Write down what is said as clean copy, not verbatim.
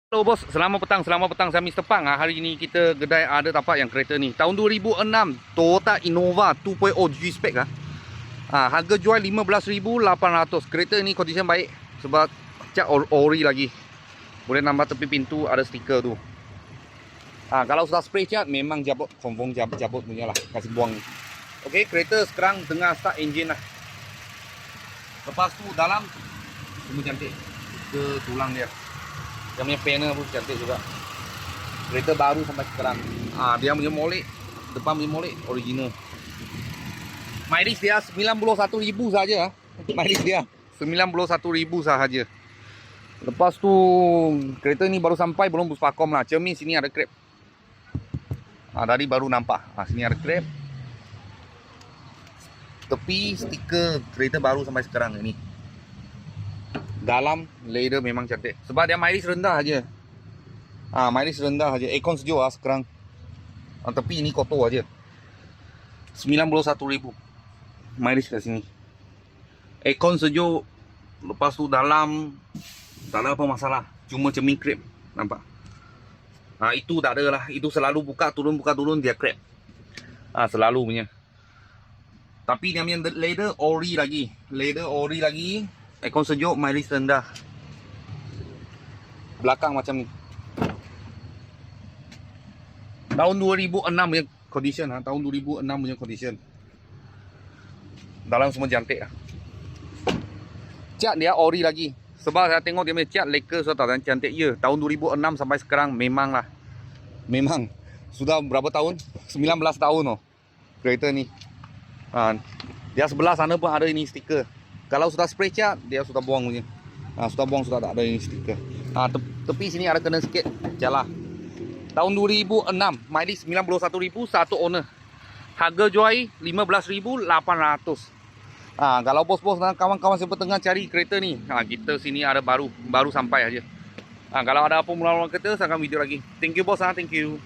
Hello bos, selamat petang saya Mr. Pang. Hari ini kita kedai ada tapak yang kereta ni. Tahun 2006, Toyota Innova 2.0 G-Spec harga jual 15,800. Kereta ni condition baik sebab cat ori lagi. Boleh nambah tepi pintu, ada stiker tu. Kalau sudah spray cat memang jabut, confirm jabut punya lah, kasih buang. Okey, kereta sekarang tengah start engine lah. Lepas tu dalam semua cantik. Ke tulang dia. Yang punya panel pun cantik juga. Kereta baru sampai sekarang. Dia punya molek, depan punya molek original. Mileage dia 91,000 saja. Mileage dia 91,000 sahaja. Lepas tu kereta ni baru sampai, belum puspakom lah. Cermin sini ada krep. Tadi baru nampak. Sini ada krep. Tepi stiker kereta baru sampai sekarang ini. Dalam leather memang cantik. Sebab dia mileage rendah aja. Mileage rendah aja. Aircon sejuk sekarang. Tepi ini kotor aja. 91,000. Mileage kat sini. Aircon sejuk. Lepas tu dalam tak ada apa masalah. Cuma cermin krep. Nampak? Itu tak ada lah. Itu selalu buka turun dia krep. Selalu punya. Tapi dia punya leather ori lagi. Leather ori lagi. Aircon sejuk, mileage rendah. Belakang macam ni. Tahun 2006 punya condition. Tahun 2006 punya condition. Dalam semua cantik lah. Cat dia ori lagi. Sebab saya tengok dia punya cat leka sudah tak cantik ya. Tahun 2006 sampai sekarang memang lah. Memang. Sudah berapa tahun? 19 tahun kereta ni. Dia sebelah sana pun ada ini stiker. Kalau sudah spray cat, dia sudah buang punya. Sudah buang, sudah tak ada ini stiker. Tepi sini ada kena sikit. Jalah. Tahun 2006, mileage 91,000, satu owner. Harga jual 15,800. Kalau bos-bos dan kawan-kawan siapa tengah cari kereta ni, kita sini ada baru sampai aja. Kalau ada apa mulawan kereta, saya akan video lagi. Thank you bos, thank you.